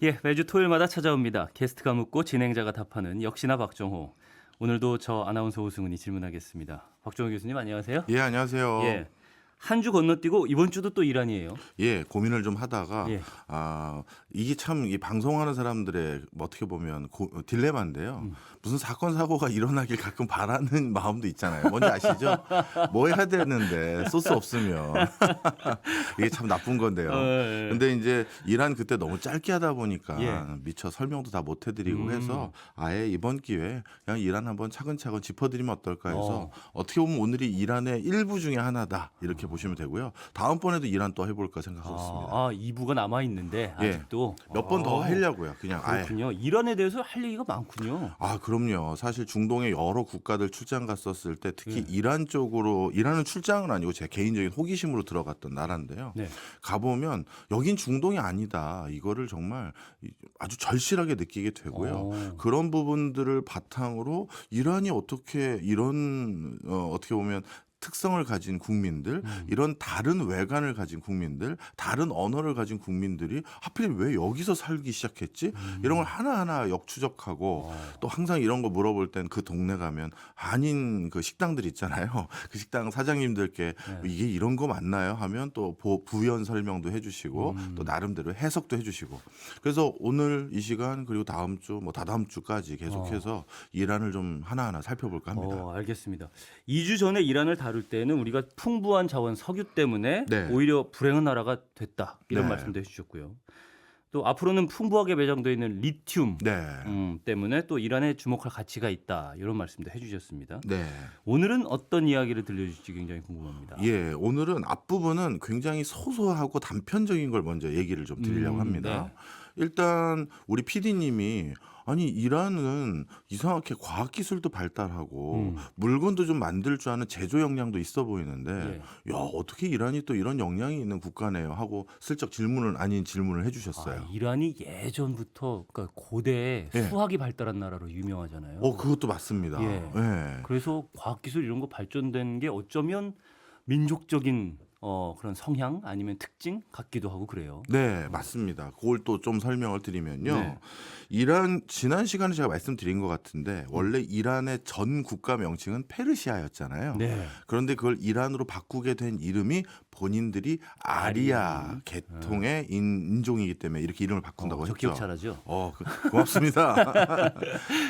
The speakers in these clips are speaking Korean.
예, 매주 토요일마다 찾아옵니다. 게스트가 묻고 진행자가 답하는 역시나 박정호. 오늘도 저 아나운서 오승훈이 질문하겠습니다. 박정호 교수님 안녕하세요. 예, 안녕하세요. 예, 한 주 건너뛰고 이번 주도 또 이란이에요. 예, 고민을 좀 하다가 예. 이게 참 이 방송하는 사람들의 뭐 어떻게 보면 딜레마인데요. 무슨 사건 사고가 일어나길 가끔 바라는 마음도 있잖아요. 뭔지 아시죠? 뭐 해야 되는데 소스 없으면 이게 참 나쁜 건데요. 예. 근데 이제 이란 그때 너무 짧게 하다 보니까 예. 미처 설명도 다 못 해드리고 해서 아예 이번 기회에 그냥 이란 한번 차근차근 짚어드리면 어떨까 해서 어떻게 보면 오늘이 이란의 일부 중에 하나다 이렇게 보시면 되고요. 다음번에도 이란 또 해볼까 생각하고 있습니다. 2부가 남아 있는데 예. 아직도 몇 번 더 하려고요. 그냥 아예. 그렇군요. 이란에 대해서 할 얘기가 많군요. 그럼요. 사실 중동의 여러 국가들 출장 갔었을 때 특히 네. 이란 쪽으로 이란은 출장은 아니고 제 개인적인 호기심으로 들어갔던 나라인데요. 네. 가보면 여긴 중동이 아니다. 이거를 정말 아주 절실하게 느끼게 되고요. 그런 부분들을 바탕으로 이란이 어떻게 이런 어떻게 보면 특성을 가진 국민들, 이런 다른 외관을 가진 국민들, 다른 언어를 가진 국민들이 하필 왜 여기서 살기 시작했지? 이런 걸 하나하나 역추적하고 또 항상 이런 거 물어볼 땐 그 동네 가면 한인 그 식당들 있잖아요. 그 식당 사장님들께 이게 이런 거 맞나요? 하면 또 부연 설명도 해주시고 또 나름대로 해석도 해주시고 그래서 오늘 이 시간 그리고 다음 주 뭐 다다음 주까지 계속해서 이란을 좀 하나하나 살펴볼까 합니다. 알겠습니다. 2주 전에 이란을 다룰 때는 우리가 풍부한 자원 석유 때문에 네. 오히려 불행한 나라가 됐다. 이런 네. 말씀도 해주셨고요. 또 앞으로는 풍부하게 배정되어 있는 리튬 네. 때문에 또 이란에 주목할 가치가 있다. 이런 말씀도 해주셨습니다. 네. 오늘은 어떤 이야기를 들려주실지 굉장히 궁금합니다. 예, 오늘은 앞부분은 굉장히 소소하고 단편적인 걸 먼저 얘기를 좀 드리려고 합니다. 네. 일단 우리 PD님이 아니 이란은 이상하게 과학기술도 발달하고 물건도 좀 만들 줄 아는 제조 역량도 있어 보이는데 야 어떻게 이란이 또 이런 역량이 있는 국가네요 하고 슬쩍 질문을 아닌 질문을 해주셨어요. 이란이 예전부터 그러니까 고대에 예. 수학이 발달한 나라로 유명하잖아요. 그것도 맞습니다. 예. 예. 그래서 과학기술 이런 거 발전된 게 어쩌면 민족적인 그런 성향 아니면 특징 같기도 하고 그래요. 네, 맞습니다. 그걸 또 좀 설명을 드리면요. 네. 이란 지난 시간에 제가 말씀드린 것 같은데 원래 이란의 전 국가 명칭은 페르시아였잖아요. 네. 그런데 그걸 이란으로 바꾸게 된 이름이 본인들이 아리아 계통의 인종이기 때문에 이렇게 이름을 바꾼다고 저 했죠. 기억 잘하죠. 고맙습니다.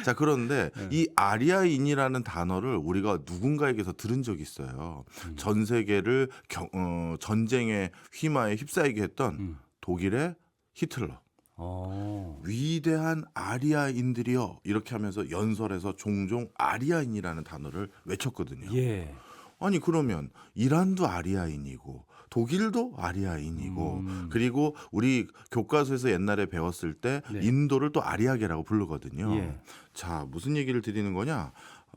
자, 그런데 이 아리아인이라는 단어를 우리가 누군가에게서 들은 적이 있어요. 전 세계를 전쟁의 휘마에 휩싸이게 했던 독일의 히틀러. 위대한 아리아인들이여 이렇게 하면서 연설에서 종종 아리아인이라는 단어를 외쳤거든요. 예. 아니 그러면 이란도 아리아인이고 독일도 아리아인이고 그리고 우리 교과서에서 옛날에 배웠을 때 네. 인도를 또 아리아계라고 부르거든요. 예. 자, 무슨 얘기를 드리는 거냐?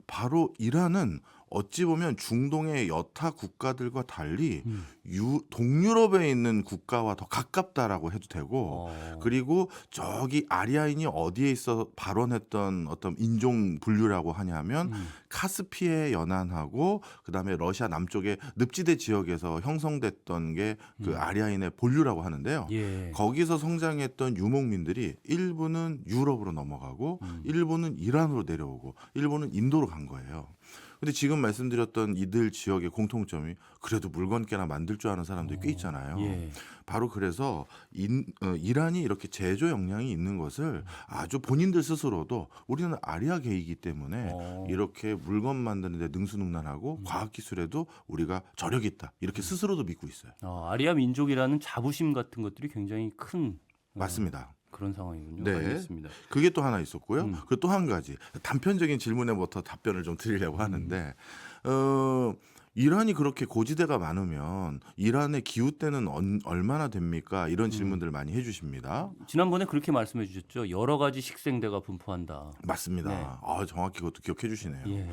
바로 이란은 어찌 보면 중동의 여타 국가들과 달리 동유럽에 있는 국가와 더 가깝다라고 해도 되고 그리고 저기 아리아인이 어디에 있어 발원했던 어떤 인종 분류라고 하냐면 카스피해 연안하고 그다음에 러시아 남쪽의 늪지대 지역에서 형성됐던 게 그 아리아인의 본류라고 하는데요. 예. 거기서 성장했던 유목민들이 일부는 유럽으로 넘어가고 일부는 이란으로 내려오고 일부는 인도로 간 거예요. 근데 지금 말씀드렸던 이들 지역의 공통점이 그래도 물건깨나 만들 줄 아는 사람들이 꽤 있잖아요. 예. 바로 그래서 이란이 이렇게 제조 역량이 있는 것을 아주 본인들 스스로도 우리는 아리아계이기 때문에 이렇게 물건 만드는 데 능수능란하고 과학기술에도 우리가 저력이 있다. 이렇게 스스로도 믿고 있어요. 아리아 민족이라는 자부심 같은 것들이 굉장히 큰 맞습니다. 그런 상황이군요. 네. 알겠습니다. 그게 또 하나 있었고요. 그리고 또 한 가지 단편적인 질문에부터 답변을 좀 드리려고 하는데 이란이 그렇게 고지대가 많으면 이란의 기후 때는 얼마나 됩니까? 이런 질문들을 많이 해주십니다. 지난번에 그렇게 말씀해 주셨죠. 여러 가지 식생대가 분포한다. 맞습니다. 네. 정확히 그것도 기억해 주시네요. 예.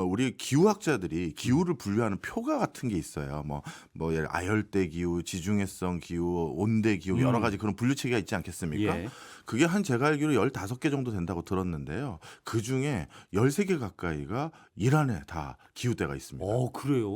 우리 기후학자들이 기후를 분류하는 표가 같은 게 있어요. 뭐 예를 아열대 기후, 지중해성 기후, 온대 기후 여러 가지 그런 분류 체계가 있지 않겠습니까? 예. 그게 한 제가 알기로 15개 정도 된다고 들었는데요. 그중에 13개 가까이가 이란에 다 기후대가 있습니다. 그래요?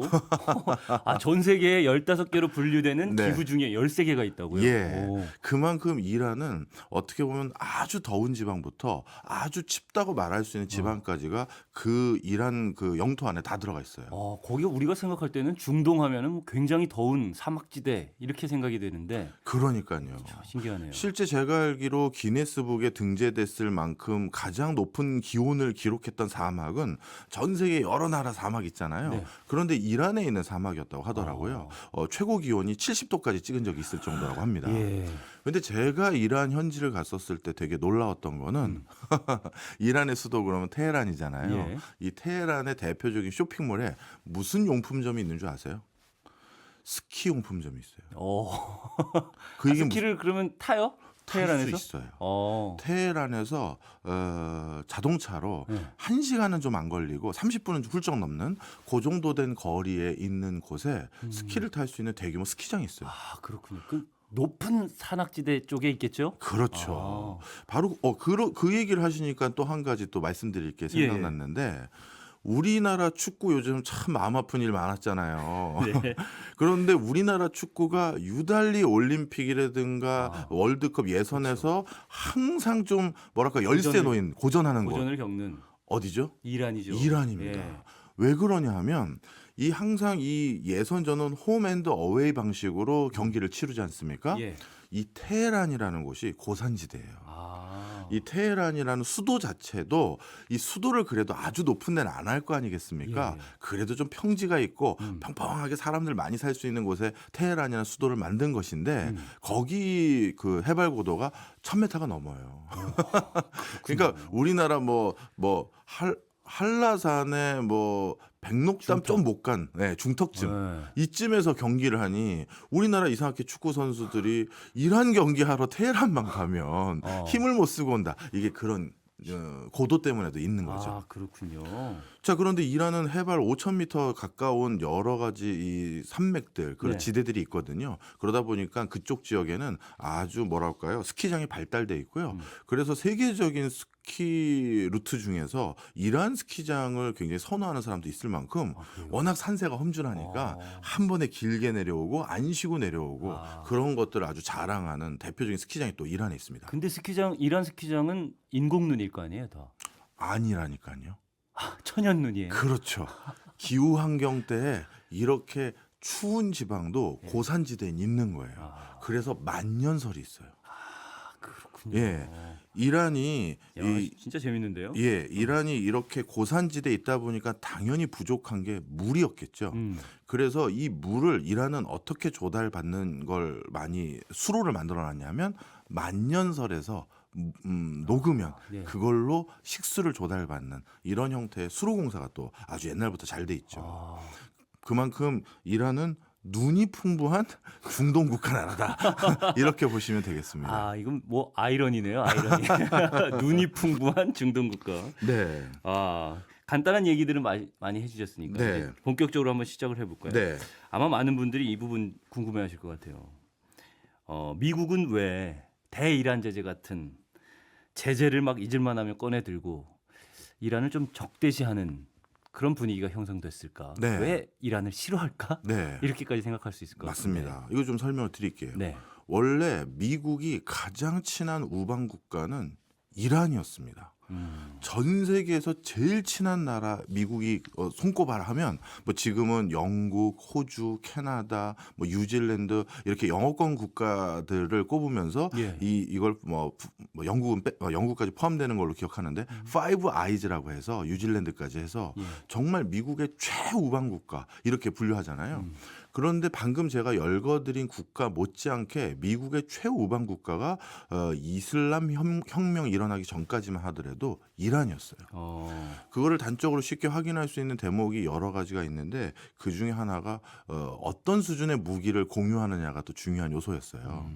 아, 전 세계에 15개로 분류되는 네. 기후 중에 13개가 있다고요? 예. 오. 그만큼 이란은 어떻게 보면 아주 더운 지방부터 아주 춥다고 말할 수 있는 지방까지가 그 이란 그 영토 안에 다 들어가 있어요. 거기가 우리가 생각할 때는 중동 하면은 뭐 굉장히 더운 사막지대 이렇게 생각이 되는데 그러니까요. 신기하네요. 실제 제가 알기로 기네스북에 등재됐을 만큼 가장 높은 기온을 기록했던 사막은 전 세계 여러 나라 사막 있잖아요. 네. 그런데 이란에 있는 사막이었다고 하더라고요. 최고 기온이 70도까지 찍은 적이 있을 정도라고 합니다. 예. 근데 제가 이란 현지를 갔었을 때 되게 놀라웠던 거는 이란의 수도 그러면 테헤란이잖아요. 예. 이 테헤란의 대표적인 쇼핑몰에 무슨 용품점이 있는 줄 아세요? 스키 용품점이 있어요. 그 이게 스키를 그러면 타요? 테헤란에서? 탈수 있어요. 어. 테헤란에서 자동차로 네. 1시간은 좀 안 걸리고 30분은 훌쩍 넘는 그 정도 된 거리에 있는 곳에 스키를 탈 수 있는 대규모 스키장이 있어요. 아, 그렇군요. 그 높은 산악지대 쪽에 있겠죠? 그렇죠. 아. 바로 그 얘기를 하시니까 또 한 가지 또 말씀드릴 게 예. 생각났는데 우리나라 축구 요즘 참 마음 아픈 일 많았잖아요. 네. 그런데 우리나라 축구가 유달리 올림픽이라든가 아. 월드컵 예선에서 항상 좀 뭐랄까 열세 고전을- 놓인 고전하는 곳 고전을 겪는 어디죠? 이란이죠. 이란입니다. 예. 왜 그러냐 하면 이 항상 이 예선전은 홈앤드 어웨이 방식으로 경기를 치르지 않습니까? 예. 이 테헤란이라는 곳이 고산지대예요. 아. 이 테헤란이라는 수도 자체도 이 수도를 그래도 아주 높은 데는 안 할 거 아니겠습니까? 예. 그래도 좀 평지가 있고 평평하게 사람들 많이 살 수 있는 곳에 테헤란이라는 수도를 만든 것인데 거기 그 해발 고도가 1000m가 넘어요. 그러니까 우리나라 뭐 한라산에 뭐 백록담 좀 못 간 중턱쯤 네. 이쯤에서 경기를 하니 우리나라 이상하게 축구 선수들이 이란 경기하러 테헤란만 가면 힘을 못 쓰고 온다. 이게 그런 고도 때문에도 있는 거죠. 아, 그렇군요. 자, 그런데 이란은 해발 5,000m 가까운 여러 가지 이 산맥들, 그런 네. 지대들이 있거든요. 그러다 보니까 그쪽 지역에는 아주 뭐랄까요, 스키장이 발달돼 있고요. 그래서 세계적인 스키 루트 중에서 이란 스키장을 굉장히 선호하는 사람도 있을 만큼 그래요? 워낙 산세가 험준하니까 한 번에 길게 내려오고 안 쉬고 내려오고 그런 것들을 아주 자랑하는 대표적인 스키장이 또 이란에 있습니다. 근데 이란 스키장은 인공눈일 거 아니에요, 다. 아니라니까요. 천연눈이에요. 그렇죠. 기후 환경 때에 이렇게 추운 지방도 고산지대에 있는 거예요. 그래서 만년설이 있어요. 그렇군요. 예. 이란이 야, 진짜 재밌는데요. 이란이 이렇게 고산지대에 있다 보니까 당연히 부족한 게 물이었겠죠. 그래서 이 물을 이란은 어떻게 조달받는 걸 많이 수로를 만들어 놨냐면 만년설에서 녹으면 예. 그걸로 식수를 조달받는 이런 형태의 수로 공사가 또 아주 옛날부터 잘 돼 있죠. 그만큼 이란은 눈이 풍부한 중동 국가 나라다. 이렇게 보시면 되겠습니다. 아, 이건 뭐 아이러니네요, 아이러니. 눈이 풍부한 중동 국가. 네. 간단한 얘기들을 많이 해주셨으니까 네. 이제 본격적으로 한번 시작을 해볼까요? 네. 아마 많은 분들이 이 부분 궁금해하실 것 같아요. 미국은 왜 대이란 제재 같은 제재를 막 잊을만하면 꺼내 들고 이란을 좀 적대시하는 그런 분위기가 형성됐을까? 네. 왜 이란을 싫어할까? 네. 이렇게까지 생각할 수 있을 것 같습니다. 맞습니다. 이거 좀 설명을 드릴게요. 네. 원래 미국이 가장 친한 우방 국가는 이란이었습니다. 전 세계에서 제일 친한 나라 미국이 손꼽아라 하면 뭐 지금은 영국, 호주, 캐나다, 뭐 뉴질랜드 이렇게 영어권 국가들을 꼽으면서 예. 이걸 뭐 영국은 영국까지 포함되는 걸로 기억하는데 파이브 아이즈라고 해서 뉴질랜드까지 해서 예. 정말 미국의 최우방 국가 이렇게 분류하잖아요. 그런데 방금 제가 열거드린 국가 못지않게 미국의 최우방 국가가 이슬람 혁명이 일어나기 전까지만 하더라도 이란이었어요. 그거를 단적으로 쉽게 확인할 수 있는 대목이 여러 가지가 있는데 그 중에 하나가 어떤 수준의 무기를 공유하느냐가 또 중요한 요소였어요.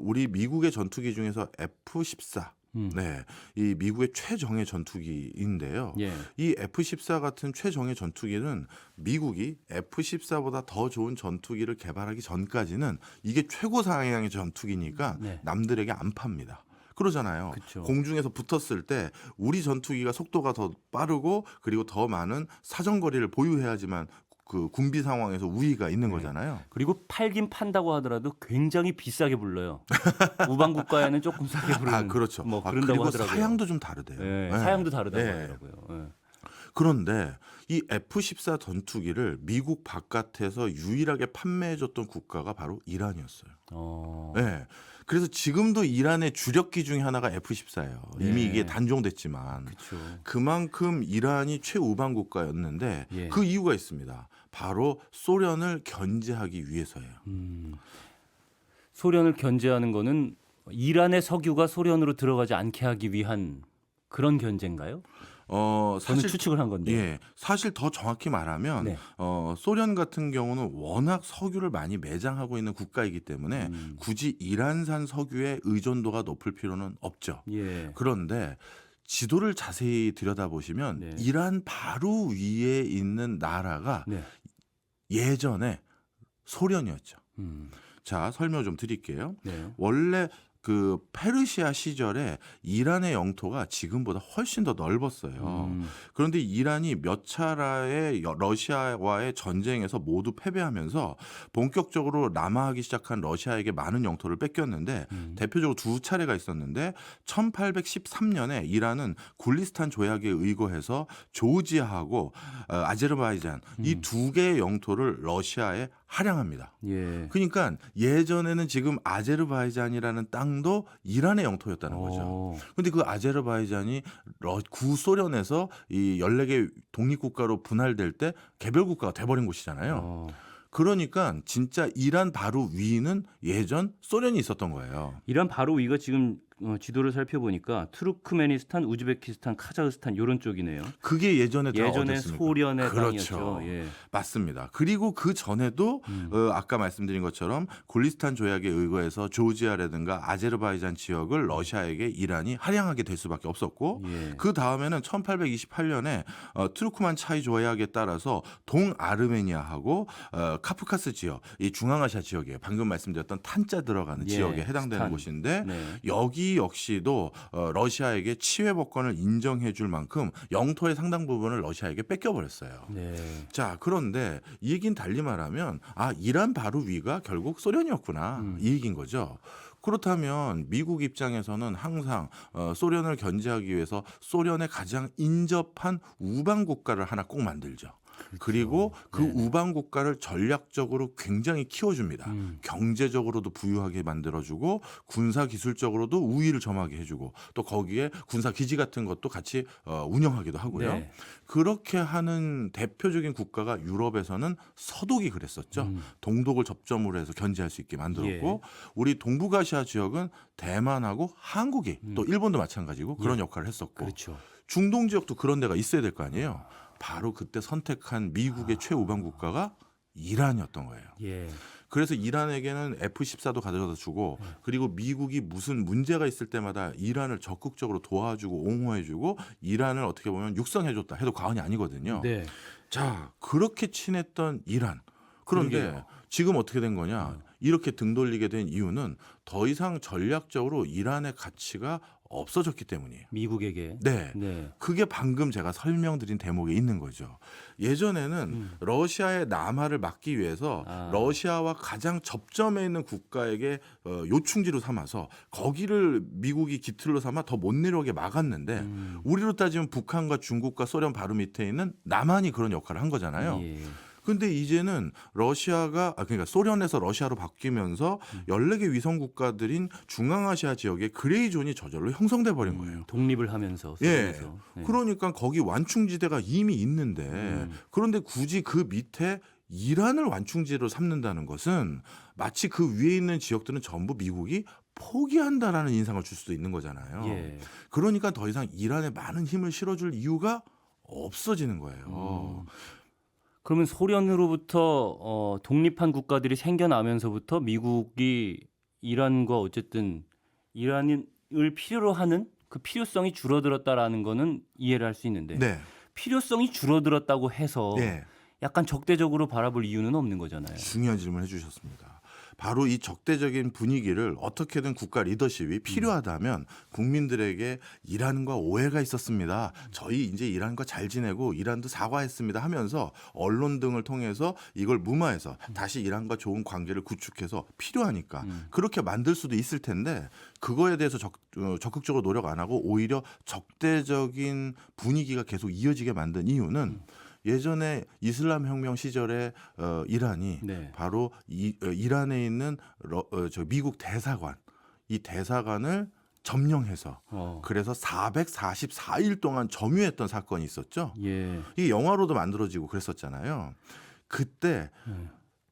우리 미국의 전투기 중에서 F-14 네, 이 미국의 최정예 전투기인데요. 예. 이 F-14 같은 최정예 전투기는 미국이 F-14보다 더 좋은 전투기를 개발하기 전까지는 이게 최고 사양의 전투기니까 네. 남들에게 안 팝니다. 그러잖아요. 그쵸. 공중에서 붙었을 때 우리 전투기가 속도가 더 빠르고 그리고 더 많은 사정거리를 보유해야지만 그 군비 상황에서 우위가 있는 네. 거잖아요. 그리고 팔긴 판다고 하더라도 굉장히 비싸게 불러요. 우방 국가에는 조금 싸게 부르는 그렇죠. 뭐 그런다고 그리고 하더라고요. 사양도 좀 다르대요. 예, 네. 사양도 다르다고 네. 하더라고요. 예. 그런데 이 F-14 전투기를 미국 바깥에서 유일하게 판매해줬던 국가가 바로 이란이었어요. 네. 그래서 지금도 이란의 주력기 중에 하나가 F-14예요. 이미 네. 이게 단종됐지만 그렇죠. 그만큼 이란이 최우방 국가였는데 예. 그 이유가 있습니다. 바로 소련을 견제하기 위해서예요. 소련을 견제하는 거는 이란의 석유가 소련으로 들어가지 않게 하기 위한 그런 견제인가요? 저는 사실 추측을 한 건데. 예, 사실 더 정확히 말하면 네. 소련 같은 경우는 워낙 석유를 많이 매장하고 있는 국가이기 때문에 굳이 이란산 석유의 의존도가 높을 필요는 없죠. 예. 그런데 지도를 자세히 들여다보시면 네. 이란 바로 위에 있는 나라가 네. 예전에 소련이었죠. 음. 자, 설명 좀 드릴게요. 네. 원래 그 페르시아 시절에 이란의 영토가 지금보다 훨씬 더 넓었어요. 그런데 이란이 몇 차례의 러시아와의 전쟁에서 모두 패배하면서 본격적으로 남하하기 시작한 러시아에게 많은 영토를 뺏겼는데 대표적으로 두 차례가 있었는데 1813년에 이란은 굴리스탄 조약에 의거해서 조지아하고 아제르바이잔 이 두 개의 영토를 러시아에 할양합니다. 예. 그러니까 예전에는 지금 아제르바이잔이라는 땅도 이란의 영토였다는 거죠. 근데 그 아제르바이잔이 구소련에서 이 14개 독립국가로 분할될 때 개별국가가 돼버린 곳이잖아요. 그러니까 진짜 이란 바로 위는 예전 소련이 있었던 거예요. 이란 바로 위가 지금 지도를 살펴보니까 투르크메니스탄, 우즈베키스탄, 카자흐스탄 이런 쪽이네요. 그게 예전에 다 예전에 어땠습니까? 소련의 그렇죠. 땅이었죠. 예. 맞습니다. 그리고 그 전에도 아까 말씀드린 것처럼 굴리스탄 조약에 의거해서 조지아라든가 아제르바이잔 지역을 러시아에게 이란이 할양하게 될 수밖에 없었고 예. 그 다음에는 1828년에 투르크만 차이 조약에 따라서 동아르메니아하고 카프카스 지역, 이 중앙아시아 지역에 방금 말씀드렸던 탄자 들어가는 예, 지역에 해당되는 스탄. 곳인데 네. 여기 역시도 러시아에게 치외법권을 인정해 줄 만큼 영토의 상당 부분을 러시아에게 뺏겨버렸어요. 네. 자, 그런데 이 얘기는 달리 말하면 이란 바로 위가 결국 소련이었구나 이 얘기인 거죠. 그렇다면 미국 입장에서는 항상 소련을 견제하기 위해서 소련에 가장 인접한 우방 국가를 하나 꼭 만들죠. 그리고 그 우방 국가를 전략적으로 굉장히 키워줍니다. 경제적으로도 부유하게 만들어주고 군사 기술적으로도 우위를 점하게 해주고 또 거기에 군사 기지 같은 것도 같이 운영하기도 하고요. 네. 그렇게 하는 대표적인 국가가 유럽에서는 서독이 그랬었죠. 동독을 접점으로 해서 견제할 수 있게 만들었고 우리 동북아시아 지역은 대만하고 한국이 또 일본도 마찬가지고 그런 역할을 했었고 그렇죠. 중동 지역도 그런 데가 있어야 될 거 아니에요. 바로 그때 선택한 미국의 최우방 국가가 이란이었던 거예요. 예. 그래서 이란에게는 F-14도 가져다 주고 그리고 미국이 무슨 문제가 있을 때마다 이란을 적극적으로 도와주고 옹호해주고 이란을 어떻게 보면 육성해줬다 해도 과언이 아니거든요. 네. 자, 그렇게 친했던 이란. 그런데 그러게요. 지금 어떻게 된 거냐? 이렇게 등 돌리게 된 이유는 더 이상 전략적으로 이란의 가치가 없어졌기 때문이에요. 미국에게. 네. 네. 그게 방금 제가 설명드린 대목에 있는 거죠. 예전에는 러시아의 남하를 막기 위해서 러시아와 가장 접점에 있는 국가에게 요충지로 삼아서 거기를 미국이 기틀로 삼아 더 못 내려오게 막았는데 우리로 따지면 북한과 중국과 소련 바로 밑에 있는 남한이 그런 역할을 한 거잖아요. 예. 근데 이제는 러시아가 그러니까 소련에서 러시아로 바뀌면서 14개 위성 국가들인 중앙아시아 지역에 그레이 존이 저절로 형성돼 버린 거예요. 독립을 하면서. 예. 소련에서. 네. 그러니까 거기 완충지대가 이미 있는데 그런데 굳이 그 밑에 이란을 완충지로 삼는다는 것은 마치 그 위에 있는 지역들은 전부 미국이 포기한다라는 인상을 줄 수도 있는 거잖아요. 예. 그러니까 더 이상 이란에 많은 힘을 실어줄 이유가 없어지는 거예요. 그러면 소련으로부터 독립한 국가들이 생겨나면서부터 미국이 이란과 어쨌든 이란을 필요로 하는 그 필요성이 줄어들었다라는 거는 이해를 할 수 있는데 네. 필요성이 줄어들었다고 해서 네. 약간 적대적으로 바라볼 이유는 없는 거잖아요. 중요한 질문 해주셨습니다. 바로 이 적대적인 분위기를 어떻게든 국가 리더십이 필요하다면 국민들에게 이란과 오해가 있었습니다. 저희 이제 이란과 잘 지내고 이란도 사과했습니다 하면서 언론 등을 통해서 이걸 무마해서 다시 이란과 좋은 관계를 구축해서 필요하니까 그렇게 만들 수도 있을 텐데 그거에 대해서 적극적으로 노력 안 하고 오히려 적대적인 분위기가 계속 이어지게 만든 이유는 예전에 이슬람 혁명 시절에 이란이 네. 바로 이란에 있는 저 미국 대사관 이 대사관을 점령해서 그래서 444일 동안 점유했던 사건이 있었죠. 예. 이게 영화로도 만들어지고 그랬었잖아요. 그때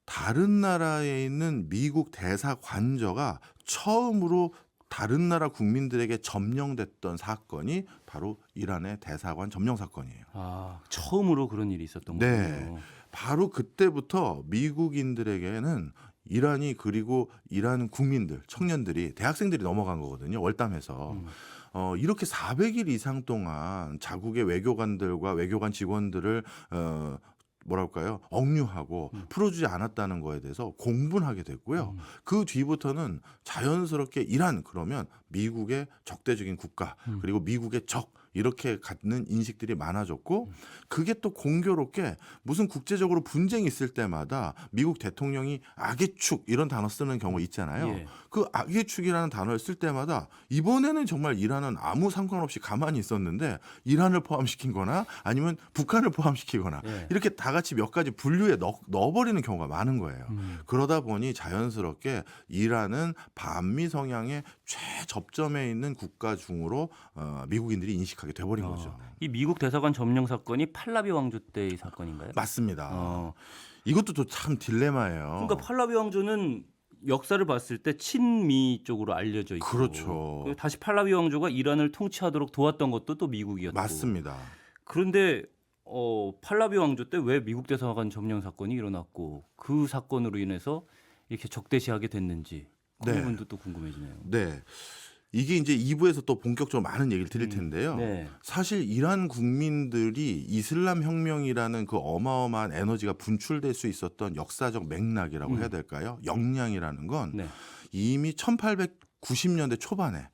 다른 나라에 있는 미국 대사관저가 처음으로 다른 나라 국민들에게 점령됐던 사건이 바로 이란의 대사관 점령 사건이에요. 아, 처음으로 그런 일이 있었던 거군요. 네. 바로 그때부터 미국인들에게는 이란이 그리고 이란 국민들, 청년들이 대학생들이 넘어간 거거든요. 월담해서. 이렇게 400일 이상 동안 자국의 외교관들과 외교관 직원들을 뭐랄까요 억류하고 풀어주지 않았다는 거에 대해서 공분하게 됐고요. 그 뒤부터는 자연스럽게 이란 그러면 미국의 적대적인 국가 그리고 미국의 적 이렇게 갖는 인식들이 많아졌고 그게 또 공교롭게 무슨 국제적으로 분쟁이 있을 때마다 미국 대통령이 악의 축 이런 단어 쓰는 경우 있잖아요. 예. 그 악의 축이라는 단어를 쓸 때마다 이번에는 정말 이란은 아무 상관없이 가만히 있었는데 이란을 포함시킨 거나 아니면 북한을 포함시키거나 예. 이렇게 다 같이 몇 가지 분류에 넣어버리는 경우가 많은 거예요. 그러다 보니 자연스럽게 이란은 반미 성향의 최접점에 있는 국가 중으로 미국인들이 인식하게 돼버린 거죠. 이 미국 대사관 점령 사건이 팔라비 왕조 때의 사건인가요? 맞습니다. 이것도 또 참 딜레마예요. 그러니까 팔라비 왕조는 역사를 봤을 때 친미 쪽으로 알려져 있고 그렇죠. 다시 팔라비 왕조가 이란을 통치하도록 도왔던 것도 또 미국이었고 맞습니다. 그런데 팔라비 왕조 때 왜 미국 대사관 점령 사건이 일어났고 그 사건으로 인해서 이렇게 적대시하게 됐는지 그 네. 부분도 또 궁금해지네요. 네. 이게 이제 2부에서 또 본격적으로 많은 얘기를 드릴 텐데요. 네. 사실 이란 국민들이 이슬람 혁명이라는 그 어마어마한 에너지가 분출될 수 있었던 역사적 맥락이라고 해야 될까요? 역량이라는 건 네. 이미 1890년대 초반에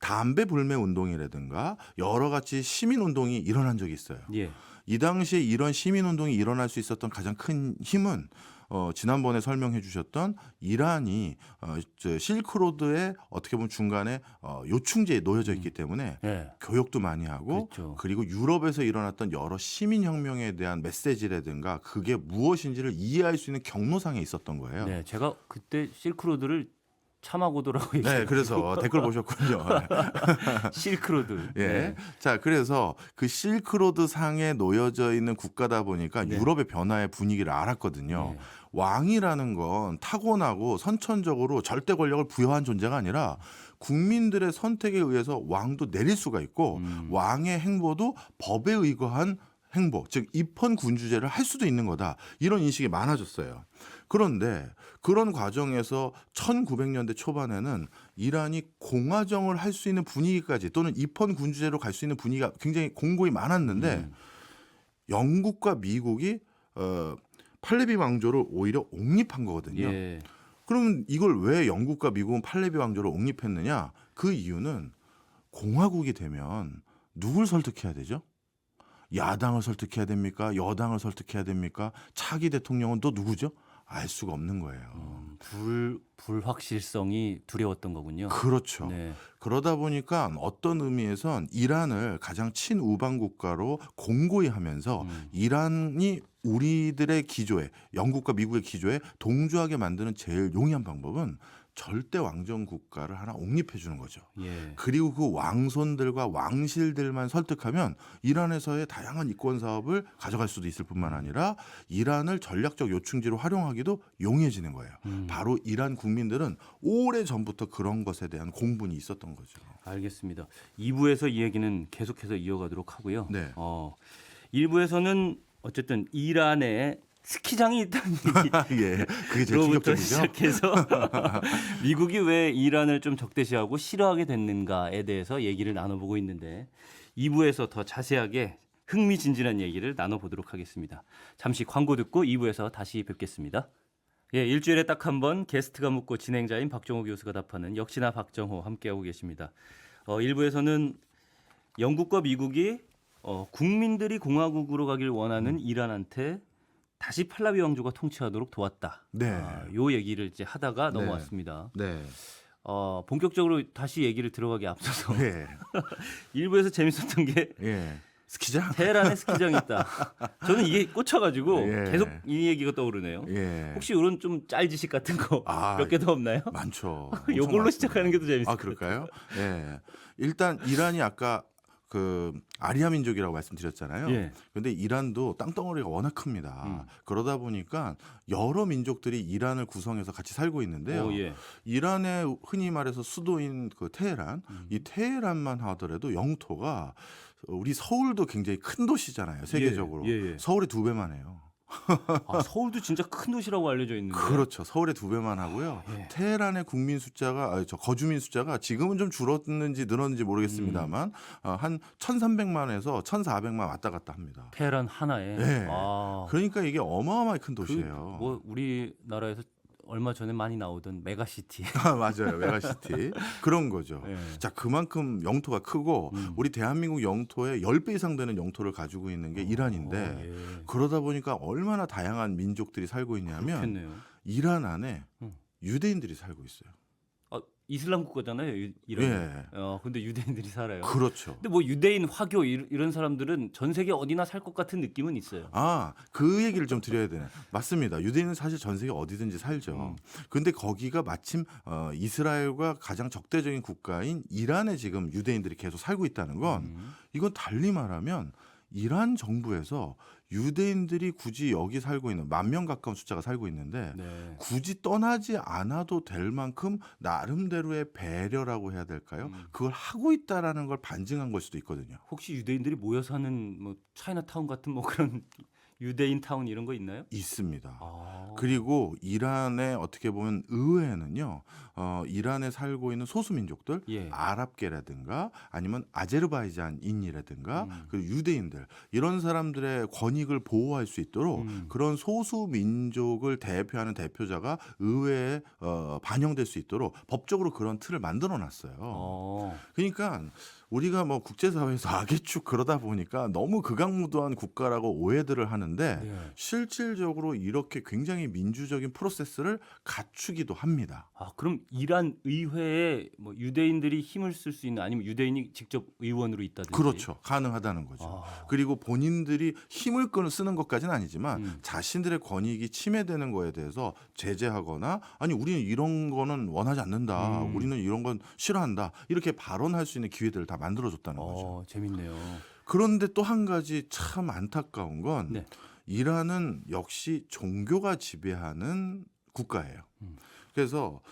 담배 불매 운동이라든가 여러 가지 시민 운동이 일어난 적이 있어요. 예. 이 당시에 이런 시민 운동이 일어날 수 있었던 가장 큰 힘은 지난번에 설명해 주셨던 이란이 저 실크로드에 어떻게 보면 중간에 요충지에 놓여져 있기 때문에 네. 교역도 많이 하고 그렇죠. 그리고 유럽에서 일어났던 여러 시민혁명에 대한 메시지라든가 그게 무엇인지를 이해할 수 있는 경로상에 있었던 거예요. 네, 제가 그때 실크로드를 참하고도라고 네, 그래서 댓글 보셨군요. 실크로드. 예. 네. 자, 그래서 그 실크로드 상에 놓여져 있는 국가다 보니까 네. 유럽의 변화의 분위기를 알았거든요. 네. 왕이라는 건 타고나고 선천적으로 절대 권력을 부여한 존재가 아니라 국민들의 선택에 의해서 왕도 내릴 수가 있고 왕의 행보도 법에 의거한 행보, 즉 입헌 군주제를 할 수도 있는 거다. 이런 인식이 많아졌어요. 그런데 그런 과정에서 1900년대 초반에는 이란이 공화정을 할 수 있는 분위기까지 또는 입헌 군주제로 갈 수 있는 분위기가 굉장히 공고히 많았는데 영국과 미국이 팔레비 왕조를 오히려 옹립한 거거든요. 예. 그러면 이걸 왜 영국과 미국은 팔레비 왕조를 옹립했느냐? 그 이유는 공화국이 되면 누굴 설득해야 되죠? 야당을 설득해야 됩니까? 여당을 설득해야 됩니까? 차기 대통령은 또 누구죠? 알 수가 없는 거예요. 불확실성이 두려웠던 거군요. 그렇죠. 네. 그러다 보니까 어떤 의미에선 이란을 가장 친우방 국가로 공고히 하면서 이란이 우리들의 기조에 영국과 미국의 기조에 동조하게 만드는 제일 용이한 방법은 절대 왕정 국가를 하나 옹립해 주는 거죠. 예. 그리고 그 왕손들과 왕실들만 설득하면 이란에서의 다양한 이권 사업을 가져갈 수도 있을 뿐만 아니라 이란을 전략적 요충지로 활용하기도 용이해지는 거예요. 바로 이란 국민들은 오래 전부터 그런 것에 대한 공분이 있었던 거죠. 알겠습니다. 2부에서 이 얘기는 계속해서 이어가도록 하고요. 네. 1부에서는 어쨌든 이란에 스키장이 있다는 예, 그게 제일 얘기로부터 충격적이죠. 시작해서 미국이 왜 이란을 좀 적대시하고 싫어하게 됐는가에 대해서 얘기를 나눠보고 있는데 2부에서 더 자세하게 흥미진진한 얘기를 나눠보도록 하겠습니다. 잠시 광고 듣고 2부에서 다시 뵙겠습니다. 예, 일주일에 딱 한 번 게스트가 묻고 진행자인 박정호 교수가 답하는 역시나 박정호 함께하고 계십니다. 1부에서는 영국과 미국이 국민들이 공화국으로 가길 원하는 이란한테 다시 팔라비 왕조가 통치하도록 도왔다. 네. 요 얘기를 이제 하다가 네. 넘어왔습니다. 네. 본격적으로 다시 얘기를 들어가기 앞서서 예. 일부에서 재밌었던 게 예. 스키장. 테헤란에 스키장이 있다. 저는 이게 꽂혀가지고 예. 계속 이 얘기가 떠오르네요. 예. 혹시 이런 좀 짤지식 같은 거 몇 개 더 없나요? 많죠. 요걸로 엄청 시작하는 게 더 재밌을 아, 것 같아요. 그럴까요? 예. 일단 이란이 아까 그 아리아 민족이라고 말씀드렸잖아요. 예. 근데 이란도 땅덩어리가 워낙 큽니다. 그러다 보니까 여러 민족들이 이란을 구성해서 같이 살고 있는데요. 예. 이란의 흔히 말해서 수도인 그 테헤란, 이 테헤란만 하더라도 영토가 우리 서울도 굉장히 큰 도시잖아요. 세계적으로. 예. 서울의 2배만 해요. 서울도 진짜 큰 도시라고 알려져 있는데. 그렇죠. 서울의 2배만 하고요. 예. 테헤란의 국민 숫자가 거주민 숫자가 지금은 좀 줄었는지 늘었는지 모르겠습니다만 한 1,300만에서 1,400만 왔다 갔다 합니다. 테헤란 하나에. 네. 아, 그러니까 이게 어마어마하게 큰 도시예요. 뭐 우리나라에서 얼마 전에 많이 나오던 메가시티. 맞아요. 메가시티. 그런 거죠. 예. 자, 그만큼 영토가 크고 우리 대한민국 영토의 10배 이상 되는 영토를 가지고 있는 게 이란인데 예. 그러다 보니까 얼마나 다양한 민족들이 살고 있냐면 그렇겠네요. 이란 안에 음. 유대인들이 살고 있어요. 이슬람 국가잖아요, 이란. 예. 근데 유대인들이 살아요. 그렇죠. 근데 뭐 유대인, 화교 이런 사람들은 전 세계 어디나 살 것 같은 느낌은 있어요. 그 얘기를 좀 드려야 되네. 맞습니다. 유대인은 사실 전 세계 어디든지 살죠. 근데 거기가 마침 이스라엘과 가장 적대적인 국가인 이란에 지금 유대인들이 계속 살고 있다는 건 이건 달리 말하면 이란 정부에서 유대인들이 굳이 여기 살고 있는 10,000명 가까운 숫자가 살고 있는데 네. 굳이 떠나지 않아도 될 만큼 나름대로의 배려라고 해야 될까요? 그걸 하고 있다라는 걸 반증한 걸 수도 있거든요. 혹시 유대인들이 모여 사는 뭐 차이나타운 같은 뭐 그런 유대인 타운 이런 거 있나요? 있습니다. 아. 그리고 이란의 어떻게 보면 의회는요, 이란에 살고 있는 소수민족들, 예. 아랍계라든가 아니면 아제르바이잔인이라든가 그리고 유대인들 이런 사람들의 권익을 보호할 수 있도록 그런 소수민족을 대표하는 대표자가 의회에 반영될 수 있도록 법적으로 그런 틀을 만들어놨어요. 그러니까 우리가 뭐 국제사회에서 악의축 그러다 보니까 너무 극악무도한 국가라고 오해들을 하는데 네. 실질적으로 이렇게 굉장히 민주적인 프로세스를 갖추기도 합니다. 그럼 이란 의회에 뭐 유대인들이 힘을 쓸 수 있는 아니면 유대인이 직접 의원으로 있다든지. 그렇죠. 가능하다는 거죠. 그리고 본인들이 힘을 쓰는 것까지는 아니지만 자신들의 권익이 침해되는 거에 대해서 제재하거나 아니 우리는 이런 거는 원하지 않는다. 우리는 이런 건 싫어한다. 이렇게 발언할 수 있는 기회들을 다 만들어줬다는 거죠. 재밌네요. 그런데 또 한 가지 참 안타까운 건 네. 이란은 역시 종교가 지배하는 국가예요. 그래서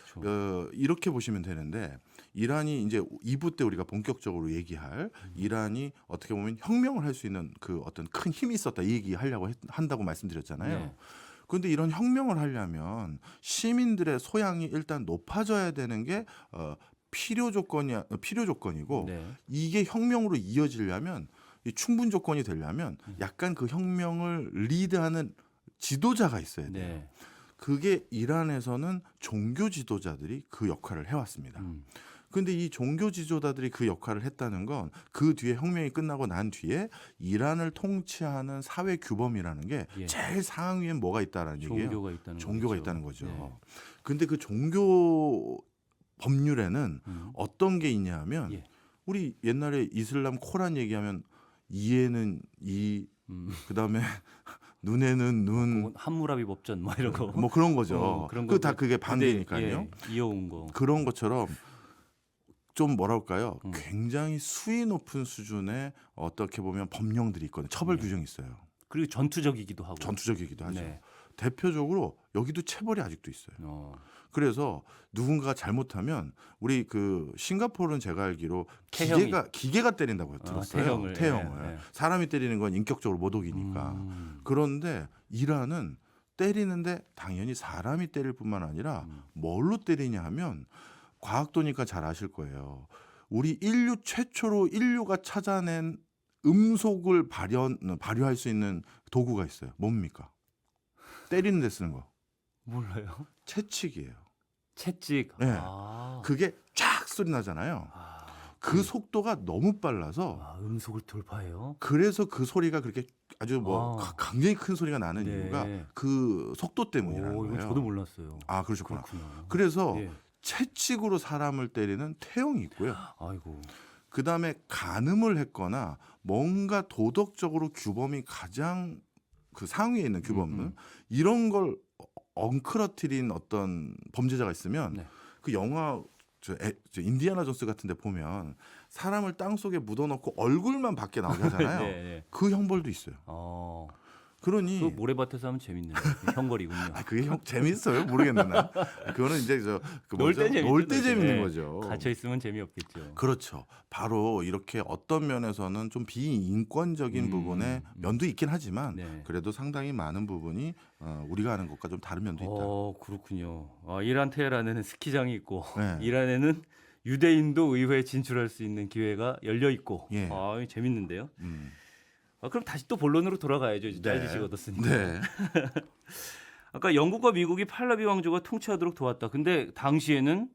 이렇게 보시면 되는데 이란이 이제 2부 때 우리가 본격적으로 얘기할 이란이 어떻게 보면 혁명을 할 수 있는 그 어떤 큰 힘이 있었다 이 얘기 하려고 한다고 말씀드렸잖아요. 네. 그런데 이런 혁명을 하려면 시민들의 소양이 일단 높아져야 되는 게 필요 조건이고 네. 이게 혁명으로 이어지려면 이 충분 조건이 되려면 약간 그 혁명을 리드하는 지도자가 있어야 돼요. 네. 그게 이란에서는 종교 지도자들이 그 역할을 해왔습니다. 그런데 이 종교 지도자들이 그 역할을 했다는 건 그 뒤에 혁명이 끝나고 난 뒤에 이란을 통치하는 사회 규범이라는 게 예. 제일 상위에 뭐가 있다라는 얘기예요. 종교가 있다는 거죠. 네. 근데 그 종교 법률에는 어떤 게 있냐면 예. 우리 옛날에 이슬람 코란 얘기하면 이에는 이 그다음에 눈에는 눈 함무라비 법전 뭐 이런 거. 뭐 그런 거죠. 그런 그 다 거 그게 반대니까요. 이어온 거. 그런 것처럼 좀 뭐랄까요? 굉장히 수위 높은 수준의 어떻게 보면 법령들이 있거든요. 처벌 규정이 있어요. 그리고 전투적이기도 하고. 전투적이기도 하죠. 네. 대표적으로 여기도 체벌이 아직도 있어요. 그래서 누군가가 잘못하면 우리 그 싱가포르는 제가 알기로 기계가 때린다고 들었어요. 태형을. 네. 사람이 때리는 건 인격적으로 모독이니까. 그런데 이란은 때리는데 당연히 사람이 때릴 뿐만 아니라 뭘로 때리냐 하면 과학도니까 잘 아실 거예요. 우리 인류 최초로 인류가 찾아낸 음속을 발효할 수 있는 도구가 있어요. 뭡니까? 때리는 데 쓰는 거. 몰라요. 채찍이에요. 채찍. 네. 아. 그게 쫙 소리 나잖아요. 아. 그 속도가 너무 빨라서 아, 음속을 돌파해요. 그래서 그 소리가 그렇게 아주 뭐 아. 굉장히 큰 소리가 나는 네. 이유가 그 속도 때문이라는 오, 이건 거예요. 저도 몰랐어요. 아, 그러셨구나. 그렇군요. 그래서 예. 채찍으로 사람을 때리는 태형이 있고요. 아이고. 그다음에 간음을 했거나 뭔가 도덕적으로 규범이 가장 그 상위에 있는 규범은 이런 걸 엉클어뜨린 어떤 범죄자가 있으면 네. 그 영화 저 인디아나 존스 같은 데 보면 사람을 땅속에 묻어놓고 얼굴만 밖에 나오게 하잖아요. 네, 네. 그 형벌도 있어요. 어. 그러니 그 모래밭에서 하면 재밌네요. 형거리군요. 아, 그게 형 재밌어요? 모르겠는데 나. 그거는 이제 그 놀 때 재밌죠. 놀 때 재밌는 네. 거죠. 갇혀 있으면 재미없겠죠. 그렇죠. 바로 이렇게 어떤 면에서는 좀 비인권적인 부분의 면도 있긴 하지만 네. 그래도 상당히 많은 부분이 우리가 아는 것과 좀 다른 면도 있다. 그렇군요. 이란 테헤란에는 스키장이 있고 네. 이란에는 유대인도 의회에 진출할 수 있는 기회가 열려 있고. 예. 이거 재밌는데요. 음. 그럼 다시 또 본론으로 돌아가야죠. 이제 네. 짤지식 얻었으니까. 네. 아까 영국과 미국이 팔라비 왕조가 통치하도록 도왔다. 근데 당시에는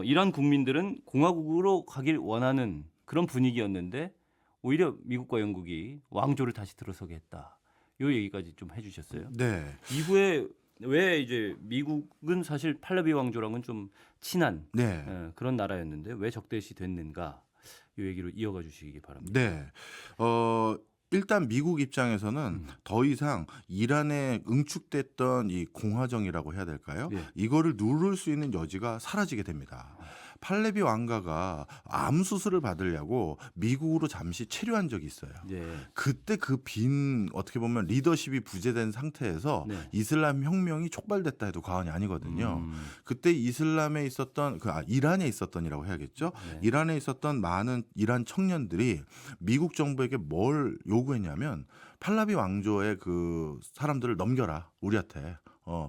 이란 국민들은 공화국으로 가길 원하는 그런 분위기였는데 오히려 미국과 영국이 왕조를 다시 들어서게 했다. 요 얘기까지 좀 해주셨어요. 네. 이후에 왜 이제 미국은 사실 팔라비 왕조랑은 좀 친한 네. 그런 나라였는데 왜 적대시 됐는가? 이 얘기로 이어가 주시기 바랍니다. 네. 일단 미국 입장에서는 더 이상 이란에 응축됐던 이 공화정이라고 해야 될까요? 예. 이거를 누를 수 있는 여지가 사라지게 됩니다. 팔레비 왕가가 암 수술을 받으려고 미국으로 잠시 체류한 적이 있어요. 네. 그때 그 빈 어떻게 보면 리더십이 부재된 상태에서 네. 이슬람 혁명이 촉발됐다 해도 과언이 아니거든요. 음. 그때 이슬람에 있었던 이란에 있었던이라고 해야겠죠. 네. 이란에 있었던 많은 이란 청년들이 미국 정부에게 뭘 요구했냐면 팔라비 왕조의 그 사람들을 넘겨라 우리한테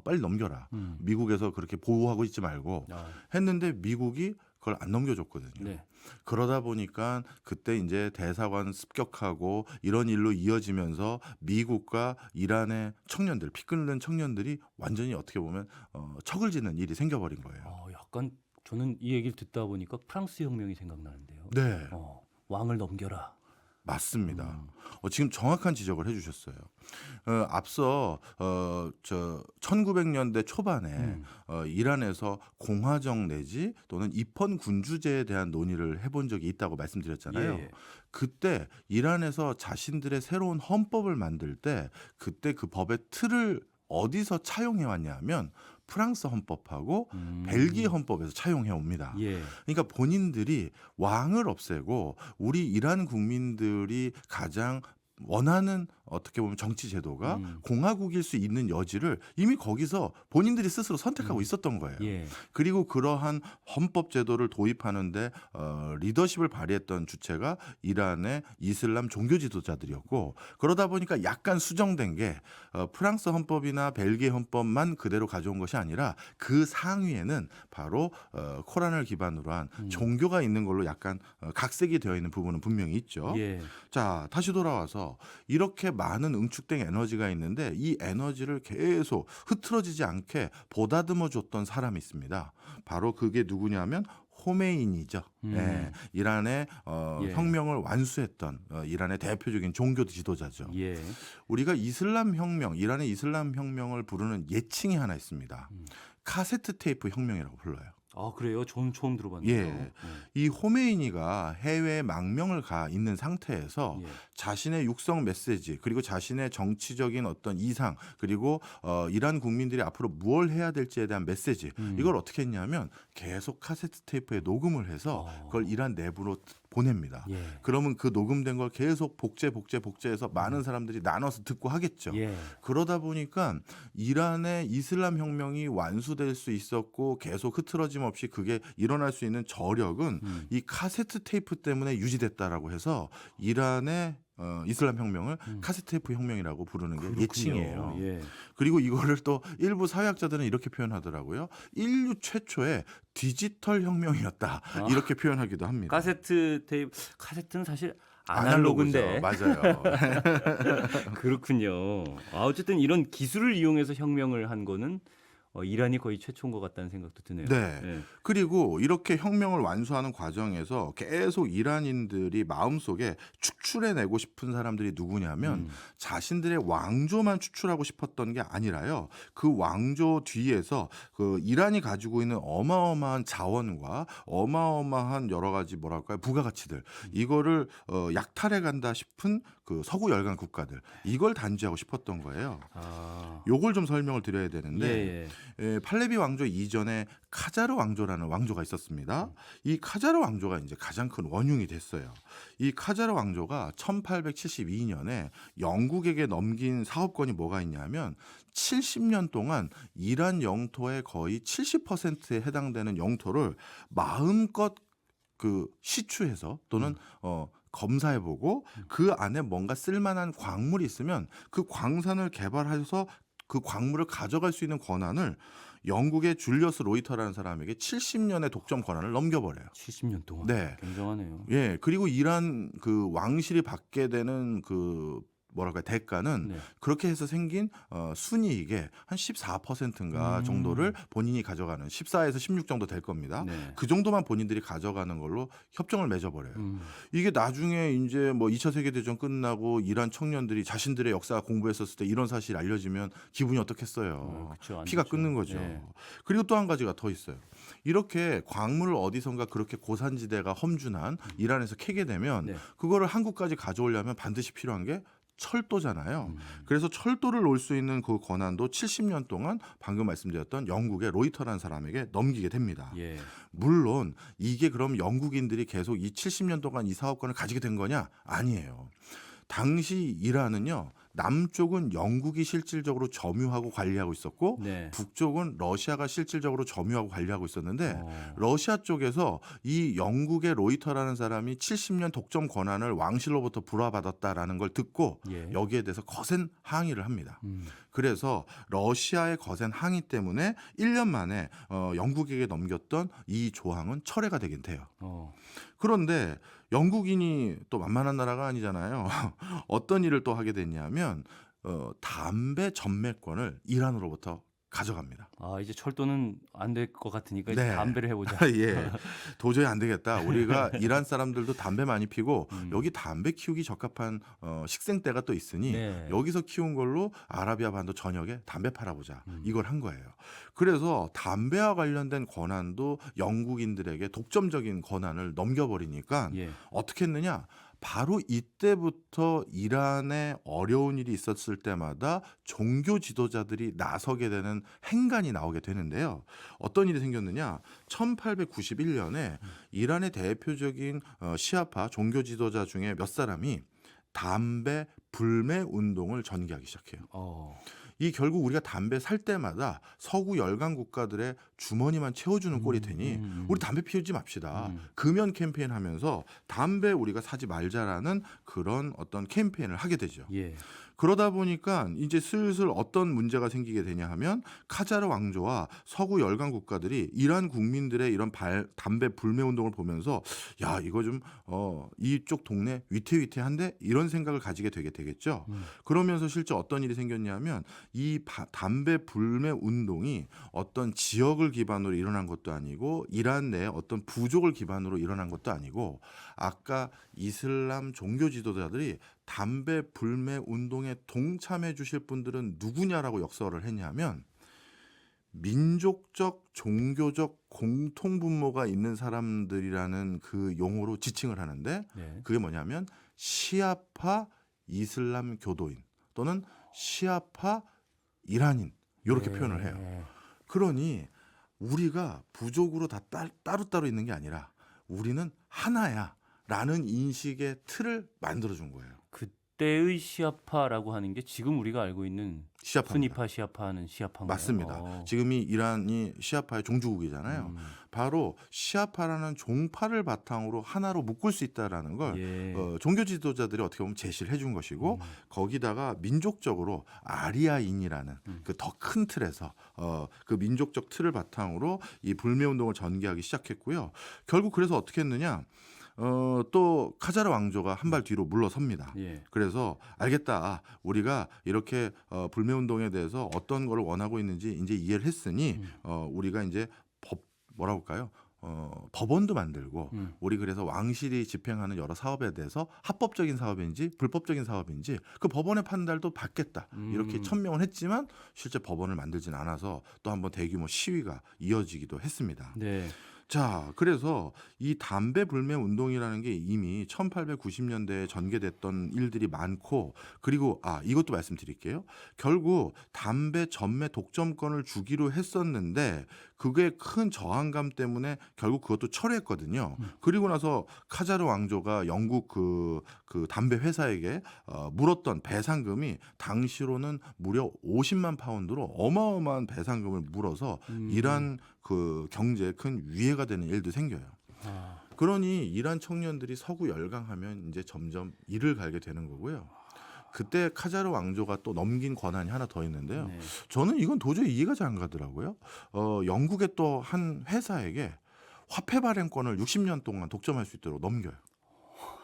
빨리 넘겨라. 미국에서 그렇게 보호하고 있지 말고 아, 했는데 미국이 그걸 안 넘겨줬거든요. 네. 그러다 보니까 그때 이제 대사관 습격하고 이런 일로 이어지면서 미국과 이란의 청년들, 피 끓는 청년들이 완전히 어떻게 보면 척을 짓는 일이 생겨버린 거예요. 약간 저는 이 얘기를 듣다 보니까 프랑스 혁명이 생각나는데요. 네, 왕을 넘겨라. 맞습니다. 지금 정확한 지적을 해주셨어요. 앞서 1900년대 초반에 이란에서 공화정 내지 또는 입헌 군주제에 대한 논의를 해본 적이 있다고 말씀드렸잖아요. 예. 그때 이란에서 자신들의 새로운 헌법을 만들 때 그때 그 법의 틀을 어디서 차용해 왔냐면 프랑스 헌법하고 벨기에 헌법에서 차용해 옵니다. 예. 그러니까 본인들이 왕을 없애고 우리 이란 국민들이 가장 원하는 어떻게 보면 정치 제도가 공화국일 수 있는 여지를 이미 거기서 본인들이 스스로 선택하고 있었던 거예요. 예. 그리고 그러한 헌법 제도를 도입하는데 리더십을 발휘했던 주체가 이란의 이슬람 종교 지도자들이었고 그러다 보니까 약간 수정된 게 프랑스 헌법이나 벨기에 헌법만 그대로 가져온 것이 아니라 그 상위에는 바로 코란을 기반으로 한 종교가 있는 걸로 약간 각색이 되어 있는 부분은 분명히 있죠. 예. 자, 다시 돌아와서 이렇게 많은 응축된 에너지가 있는데 이 에너지를 계속 흐트러지지 않게 보다듬어 줬던 사람이 있습니다. 바로 그게 누구냐면 호메인이죠. 네, 이란의 예. 혁명을 완수했던 이란의 대표적인 종교 지도자죠. 예. 우리가 이슬람 혁명, 이란의 이슬람 혁명을 부르는 예칭이 하나 있습니다. 카세트 테이프 혁명이라고 불러요. 그래요? 전 처음 들어봤네요. 예. 이 호메이니가 해외에 망명을 가 있는 상태에서 예. 자신의 육성 메시지 그리고 자신의 정치적인 어떤 이상 그리고 이란 국민들이 앞으로 무엇을 해야 될지에 대한 메시지 이걸 어떻게 했냐면 계속 카세트 테이프에 녹음을 해서 그걸 이란 내부로 보냅니다. 예. 그러면 그 녹음된 걸 계속 복제해서 많은 사람들이 나눠서 듣고 하겠죠. 예. 그러다 보니까 이란의 이슬람 혁명이 완수될 수 있었고 계속 흐트러짐 없이 그게 일어날 수 있는 저력은 이 카세트 테이프 때문에 유지됐다라고 해서 이란의 이슬람 혁명을 카세트 테이프 혁명이라고 부르는 게 그렇군요. 예칭이에요. 예. 그리고 이거를 또 일부 사회학자들은 이렇게 표현하더라고요. 인류 최초의 디지털 혁명이었다. 이렇게 표현하기도 합니다. 카세트는 사실 아날로그인데. 맞아요. 그렇군요. 어쨌든 이런 기술을 이용해서 혁명을 한 거는 이란이 거의 최초인 것 같다는 생각도 드네요. 네. 네. 그리고 이렇게 혁명을 완수하는 과정에서 계속 이란인들이 마음속에 축출해내고 싶은 사람들이 누구냐면 자신들의 왕조만 추출하고 싶었던 게 아니라요. 그 왕조 뒤에서 그 이란이 가지고 있는 어마어마한 자원과 어마어마한 여러 가지 뭐랄까요 부가가치들 이거를 약탈해 간다 싶은 그 서구 열강 국가들 이걸 단죄하고 싶었던 거예요. 아, 요걸 좀 설명을 드려야 되는데 예, 팔레비 왕조 이전에 카자르 왕조라는 왕조가 있었습니다. 이 카자르 왕조가 이제 가장 큰 원흉이 됐어요. 이 카자르 왕조가 1872년에 영국에게 넘긴 사업권이 뭐가 있냐면 70년 동안 이란 영토의 거의 70%에 해당되는 영토를 마음껏 그 시추해서 또는 검사해보고 그 안에 뭔가 쓸만한 광물이 있으면 그 광산을 개발해서 그 광물을 가져갈 수 있는 권한을 영국의 줄리어스 로이터라는 사람에게 70년의 독점 권한을 넘겨버려요. 70년 동안. 네. 굉장하네요. 예, 그리고 이란 그 왕실이 받게 되는 그 뭐랄까 대가는 네. 그렇게 해서 생긴 순이익의 한 14%인가 정도를 본인이 가져가는 14에서 16 정도 될 겁니다. 네. 그 정도만 본인들이 가져가는 걸로 협정을 맺어버려요. 음. 이게 나중에 이제 뭐 2차 세계대전 끝나고 이란 청년들이 자신들의 역사 공부했었을 때 이런 사실이 알려지면 기분이 어떻겠어요. 그쵸, 안 피가 좋죠. 끓는 거죠. 네. 그리고 또 한 가지가 더 있어요. 이렇게 광물을 어디선가 그렇게 고산지대가 험준한 이란에서 캐게 되면 네. 그거를 한국까지 가져오려면 반드시 필요한 게 철도잖아요. 그래서 철도를 놓을 수 있는 그 권한도 70년 동안 방금 말씀드렸던 영국의 로이터라는 사람에게 넘기게 됩니다. 예. 물론 이게 그럼 영국인들이 계속 이 70년 동안 이 사업권을 가지게 된 거냐? 아니에요. 당시 이란은요. 남쪽은 영국이 실질적으로 점유하고 관리하고 있었고 네. 북쪽은 러시아가 실질적으로 점유하고 관리하고 있었는데 어. 러시아 쪽에서 이 영국의 로이터라는 사람이 70년 독점 권한을 왕실로부터 불화받았다라는 걸 듣고 예. 여기에 대해서 거센 항의를 합니다. 그래서 러시아의 거센 항의 때문에 1년 만에 영국에게 넘겼던 이 조항은 철회가 되긴 돼요. 그런데 영국인이 또 만만한 나라가 아니잖아요. 어떤 일을 또 하게 됐냐면 담배 전매권을 이란으로부터 가져갑니다. 아, 이제 철도는 안 될 것 같으니까 이제 네. 담배를 해보자. 예, 도저히 안 되겠다. 우리가 이란 사람들도 담배 많이 피고 여기 담배 키우기 적합한 식생대가 또 있으니 네. 여기서 키운 걸로 아라비아 반도 전역에 담배 팔아보자. 이걸 한 거예요. 그래서 담배와 관련된 권한도 영국인들에게 독점적인 권한을 넘겨버리니까 예. 어떻게 했느냐? 바로 이때부터 이란에 어려운 일이 있었을 때마다 종교 지도자들이 나서게 되는 행간이 나오게 되는데요. 어떤 일이 생겼느냐? 1891년에 이란의 대표적인 시아파 종교 지도자 중에 몇 사람이 담배 불매 운동을 전개하기 시작해요. 이 결국 우리가 담배 살 때마다 서구 열강 국가들의 주머니만 채워주는 꼴이 되니 우리 담배 피우지 맙시다. 금연 캠페인 하면서 담배 우리가 사지 말자라는 그런 어떤 캠페인을 하게 되죠. 예. 그러다 보니까 이제 슬슬 어떤 문제가 생기게 되냐 하면 카자르 왕조와 서구 열강 국가들이 이란 국민들의 이런 담배 불매 운동을 보면서 야 이거 좀 이쪽 동네 위태위태한데 이런 생각을 가지게 되겠죠. 그러면서 실제 어떤 일이 생겼냐면 이 담배 불매 운동이 어떤 지역을 기반으로 일어난 것도 아니고 이란 내 어떤 부족을 기반으로 일어난 것도 아니고 아까 이슬람 종교 지도자들이 담배 불매 운동에 동참해 주실 분들은 누구냐라고 역설을 했냐면 민족적 종교적 공통분모가 있는 사람들이라는 그 용어로 지칭을 하는데 네. 그게 뭐냐면 시아파 이슬람 교도인 또는 시아파 이란인 이렇게 표현을 해요. 그러니 우리가 부족으로 다 따로따로 있는 게 아니라 우리는 하나야라는 인식의 틀을 만들어준 거예요. 그때의 시아파라고 하는 게 지금 우리가 알고 있는 시아파입니다. 수니파 시아파는 시아파인가요? 맞습니다. 지금이 이란이 시아파의 종주국이잖아요. 바로 시아파라는 종파를 바탕으로 하나로 묶을 수 있다라는 걸 예. 종교 지도자들이 어떻게 보면 제시를 해준 것이고 거기다가 민족적으로 아리아인이라는 그 더 큰 틀에서 그 민족적 틀을 바탕으로 이 불매 운동을 전개하기 시작했고요. 결국 그래서 어떻게 했느냐? 또 카자르 왕조가 한 발 뒤로 물러섭니다. 예. 그래서 알겠다. 우리가 이렇게 불매 운동에 대해서 어떤 걸 원하고 있는지 이제 이해를 했으니 우리가 이제 뭐라고 할까요? 법원도 만들고 우리 그래서 왕실이 집행하는 여러 사업에 대해서 합법적인 사업인지 불법적인 사업인지 그 법원의 판단도 받겠다. 이렇게 천명을 했지만 실제 법원을 만들진 않아서 또 한번 대규모 시위가 이어지기도 했습니다. 네. 자, 그래서 이 담배 불매 운동이라는 게 이미 1890년대에 전개됐던 일들이 많고, 그리고 이것도 말씀드릴게요. 결국 담배 전매 독점권을 주기로 했었는데 그게 큰 저항감 때문에 결국 그것도 철회했거든요. 그리고 나서 카자르 왕조가 영국 그 담배 회사에게 물었던 배상금이 당시로는 무려 50만 파운드로 어마어마한 배상금을 물어서 이란 그 경제에 큰 위해가 되는 일도 생겨요. 그러니 이란 청년들이 서구 열강하면 이제 점점 이를 갈게 되는 거고요. 그때 카자르 왕조가 또 넘긴 권한이 하나 더 있는데요. 네. 저는 이건 도저히 이해가 잘 안 가더라고요. 영국의 또 한 회사에게 화폐 발행권을 60년 동안 독점할 수 있도록 넘겨요.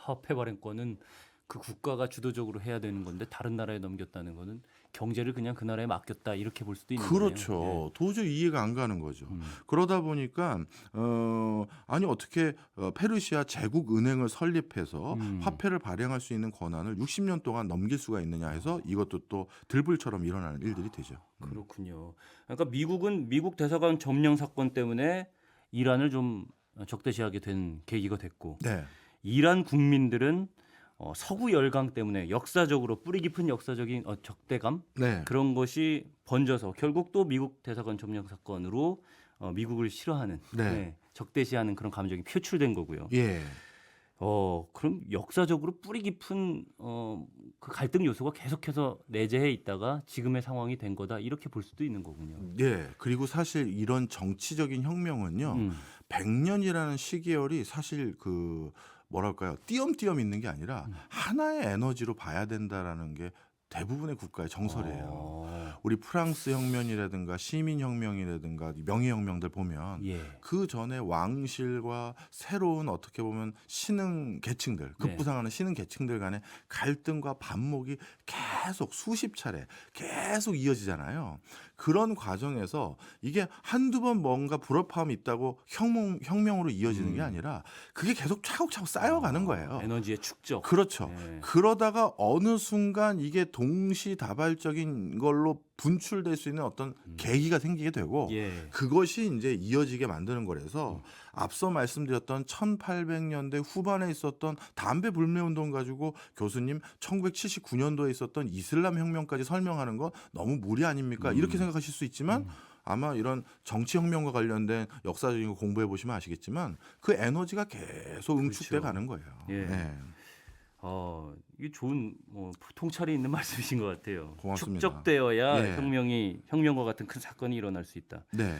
화폐 발행권은 그 국가가 주도적으로 해야 되는 건데 다른 나라에 넘겼다는 거는 경제를 그냥 그 나라에 맡겼다 이렇게 볼 수도 있는 거예요. 그렇죠. 도저히 이해가 안 가는 거죠. 그러다 보니까 아니 어떻게 페르시아 제국은행을 설립해서 화폐를 발행할 수 있는 권한을 60년 동안 넘길 수가 있느냐 해서 이것도 또 들불처럼 일어나는 일들이 되죠. 그렇군요. 그러니까 미국은 미국 대사관 점령 사건 때문에 이란을 좀 적대시하게 된 계기가 됐고 네. 이란 국민들은 서구 열강 때문에 역사적으로 뿌리 깊은 역사적인 적대감 네. 그런 것이 번져서 결국 또 미국 대사관 점령 사건으로 미국을 싫어하는 네. 적대시하는 그런 감정이 표출된 거고요. 예. 그럼 역사적으로 뿌리 깊은 그 갈등 요소가 계속해서 내재해 있다가 지금의 상황이 된 거다 이렇게 볼 수도 있는 거군요. 예. 그리고 사실 이런 정치적인 혁명은요. 100년이라는 시계열이 사실 그 뭐랄까요? 띄엄띄엄 있는 게 아니라 하나의 에너지로 봐야 된다라는 게 대부분의 국가의 정설이에요. 우리 프랑스 혁명이라든가 시민혁명이라든가 명예혁명들 보면 예. 그 전에 왕실과 새로운 어떻게 보면 신흥 계층들, 급부상하는 신흥 계층들 간의 갈등과 반목이 계속 수십 차례 계속 이어지잖아요. 그런 과정에서 이게 한두 번 뭔가 불협화음이 있다고 혁명으로 이어지는 게 아니라 그게 계속 차곡차곡 쌓여가는 거예요. 에너지의 축적. 그렇죠. 네. 그러다가 어느 순간 이게 동시다발적인 걸로 분출될 수 있는 어떤 계기가 생기게 되고 예. 그것이 이제 이어지게 만드는 거라서 앞서 말씀드렸던 1800년대 후반에 있었던 담배 불매 운동 가지고 교수님 1979년도에 있었던 이슬람 혁명까지 설명하는 건 너무 무리 아닙니까? 이렇게 생각하실 수 있지만 아마 이런 정치혁명과 관련된 역사적인 거 공부해 보시면 아시겠지만 그 에너지가 계속 응축돼 그렇죠. 가는 거예요. 예. 네. 이게 좋은 통찰이 있는 말씀이신 것 같아요. 고맙습니다. 축적되어야 예. 혁명과 같은 큰 사건이 일어날 수 있다. 네.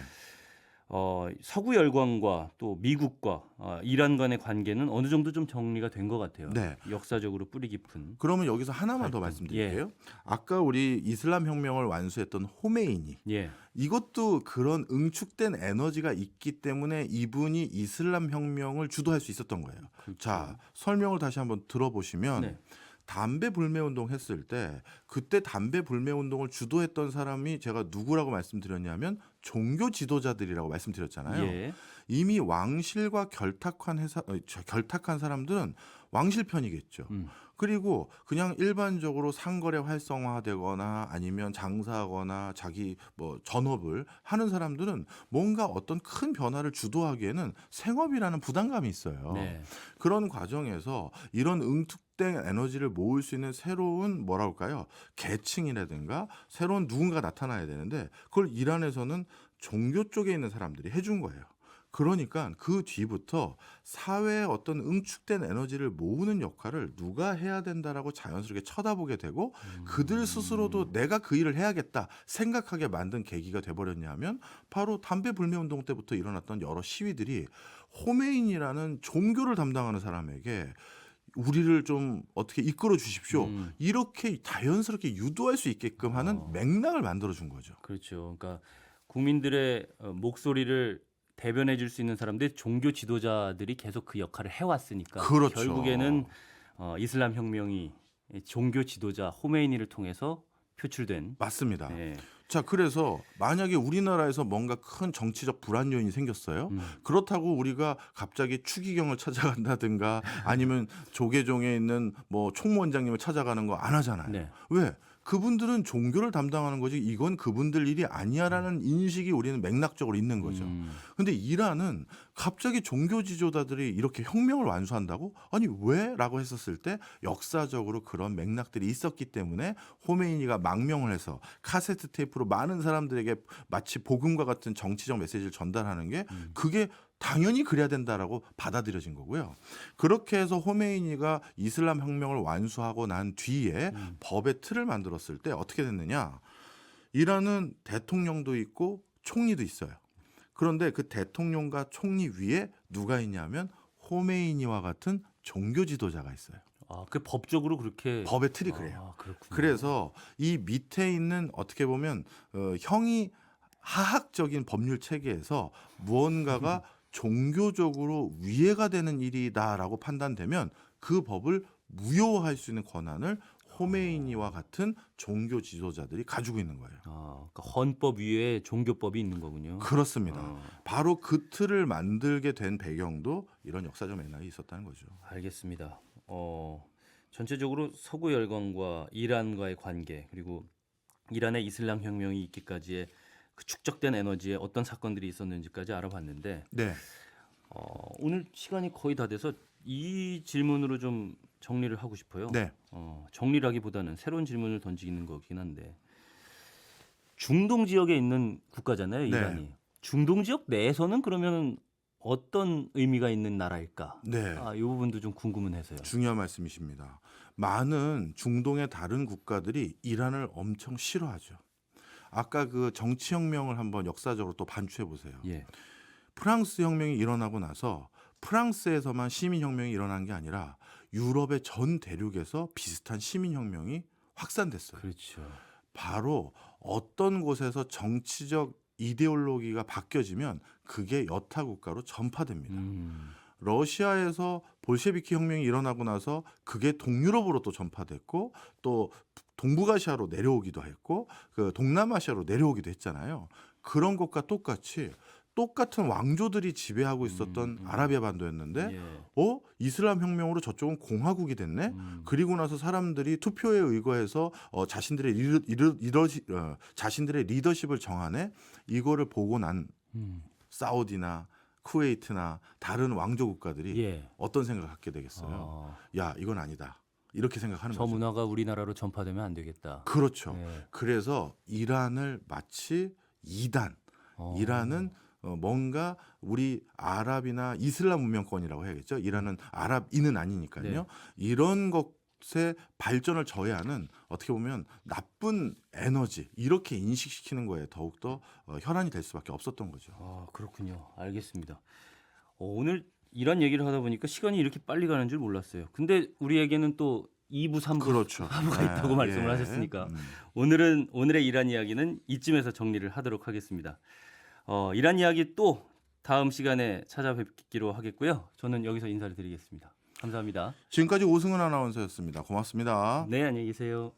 서구 열강과 또 미국과 이란 간의 관계는 어느 정도 좀 정리가 된 것 같아요. 네. 역사적으로 뿌리 깊은. 그러면 여기서 하나만 더 갈등. 말씀드릴게요. 아까 우리 이슬람 혁명을 완수했던 호메이니 예. 이것도 그런 응축된 에너지가 있기 때문에 이분이 이슬람 혁명을 주도할 수 있었던 거예요. 자, 설명을 다시 한번 들어보시면 네. 담배 불매 운동 했을 때 그때 담배 불매 운동을 주도했던 사람이 제가 누구라고 말씀드렸냐면 종교 지도자들이라고 말씀드렸잖아요. 예. 이미 왕실과 결탁한 사람들은 왕실 편이겠죠. 그리고 그냥 일반적으로 상거래 활성화되거나 아니면 장사하거나 자기 뭐 전업을 하는 사람들은 뭔가 어떤 큰 변화를 주도하기에는 생업이라는 부담감이 있어요. 네. 그런 과정에서 이런 응축된 에너지를 모을 수 있는 새로운 뭐랄까요? 계층이라든가 새로운 누군가가 나타나야 되는데 그걸 이란에서는 종교 쪽에 있는 사람들이 해준 거예요. 그러니까 그 뒤부터 사회의 어떤 응축된 에너지를 모으는 역할을 누가 해야 된다라고 자연스럽게 쳐다보게 되고 그들 스스로도 내가 그 일을 해야겠다 생각하게 만든 계기가 돼버렸냐면 바로 담배 불매 운동 때부터 일어났던 여러 시위들이 호메인이라는 종교를 담당하는 사람에게 우리를 좀 어떻게 이끌어 주십시오. 이렇게 자연스럽게 유도할 수 있게끔 하는 맥락을 만들어 준 거죠. 그렇죠. 그러니까 국민들의 목소리를 대변해 줄 수 있는 사람들 종교 지도자들이 계속 그 역할을 해왔으니까 그렇죠. 결국에는 이슬람 혁명이 종교 지도자 호메이니를 통해서 표출된 맞습니다. 네. 자, 그래서 만약에 우리나라에서 뭔가 큰 정치적 불안 요인이 생겼어요. 그렇다고 우리가 갑자기 추기경을 찾아간다든가 아니면 조계종에 있는 뭐 총무원장님을 찾아가는 거 안 하잖아요. 네. 왜? 그분들은 종교를 담당하는 거지 이건 그분들 일이 아니야라는 인식이 우리는 맥락적으로 있는 거죠. 근데 이란은 갑자기 종교 지도자들이 이렇게 혁명을 완수한다고? 아니 왜? 라고 했었을 때 역사적으로 그런 맥락들이 있었기 때문에 호메이니가 망명을 해서 카세트 테이프로 많은 사람들에게 마치 복음과 같은 정치적 메시지를 전달하는 게 그게 당연히 그래야 된다라고 받아들여진 거고요. 그렇게 해서 호메이니가 이슬람 혁명을 완수하고 난 뒤에 법의 틀을 만들었을 때 어떻게 됐느냐? 이란은 대통령도 있고 총리도 있어요. 그런데 그 대통령과 총리 위에 누가 있냐면 호메이니와 같은 종교 지도자가 있어요. 아, 그 법적으로 그렇게 법의 틀이 그래요. 아, 그렇군요. 그래서 이 밑에 있는 어떻게 보면 형이 하학적인 법률 체계에서 무언가가 종교적으로 위해가 되는 일이다라고 판단되면 그 법을 무효화할 수 있는 권한을 호메이니와 같은 종교 지도자들이 가지고 있는 거예요. 아, 그러니까 헌법 위에 종교법이 있는 거군요. 그렇습니다. 어. 바로 그 틀을 만들게 된 배경도 이런 역사적 맥락이 있었다는 거죠. 알겠습니다. 전체적으로 서구 열강과 이란과의 관계 그리고 이란의 이슬람 혁명이 있기까지의 그 축적된 에너지에 어떤 사건들이 있었는지까지 알아봤는데 네. 오늘 시간이 거의 다 돼서 이 질문으로 좀 정리를 하고 싶어요. 네. 정리라기보다는 새로운 질문을 던지는 거긴 한데 중동 지역에 있는 국가잖아요, 네. 이란이. 중동 지역 내에서는 그러면 어떤 의미가 있는 나라일까? 네. 이 부분도 좀 궁금은 해서요. 중요한 말씀이십니다. 많은 중동의 다른 국가들이 이란을 엄청 싫어하죠. 아까 그 정치혁명을 한번 역사적으로 또 반추해 보세요. 예. 프랑스 혁명이 일어나고 나서 프랑스에서만 시민혁명이 일어난 게 아니라 유럽의 전 대륙에서 비슷한 시민혁명이 확산됐어요. 그렇죠. 바로 어떤 곳에서 정치적 이데올로기가 바뀌어지면 그게 여타 국가로 전파됩니다. 러시아에서 볼셰비키 혁명이 일어나고 나서 그게 동유럽으로 또 전파됐고 또 동북아시아로 내려오기도 했고 그 동남아시아로 내려오기도 했잖아요. 그런 것과 똑같이 똑같은 왕조들이 지배하고 있었던 아라비아 반도였는데 예. 이슬람 혁명으로 저쪽은 공화국이 됐네. 그리고 나서 사람들이 투표에 의거해서 자신들의 자신들의 리더십을 정하네. 이거를 보고 난 사우디나 쿠웨이트나 다른 왕조 국가들이 예. 어떤 생각을 갖게 되겠어요? 야, 이건 아니다. 이렇게 생각하는 저 거죠. 문화가 우리나라로 전파되면 안 되겠다. 그렇죠. 예. 그래서 이란을 마치 이단, 이란은 뭔가 우리 아랍이나 이슬람 문명권이라고 해야겠죠. 이란은 아랍인은 아니니까요. 네. 이런 것의 발전을 저해하는 어떻게 보면 나쁜 에너지 이렇게 인식시키는 거에 더욱더 혈안이 될 수밖에 없었던 거죠. 그렇군요. 알겠습니다. 오늘 이런 얘기를 하다 보니까 시간이 이렇게 빨리 가는 줄 몰랐어요. 근데 우리에게는 또 2부, 3부, 그렇죠. 4부가 네, 있다고 말씀을 예. 하셨으니까 오늘의 이란 이야기는 이쯤에서 정리를 하도록 하겠습니다. 이란 이야기 또 다음 시간에 찾아뵙기로 하겠고요. 저는 여기서 인사를 드리겠습니다. 감사합니다. 지금까지 오승은 아나운서였습니다. 고맙습니다. 네, 안녕히 계세요.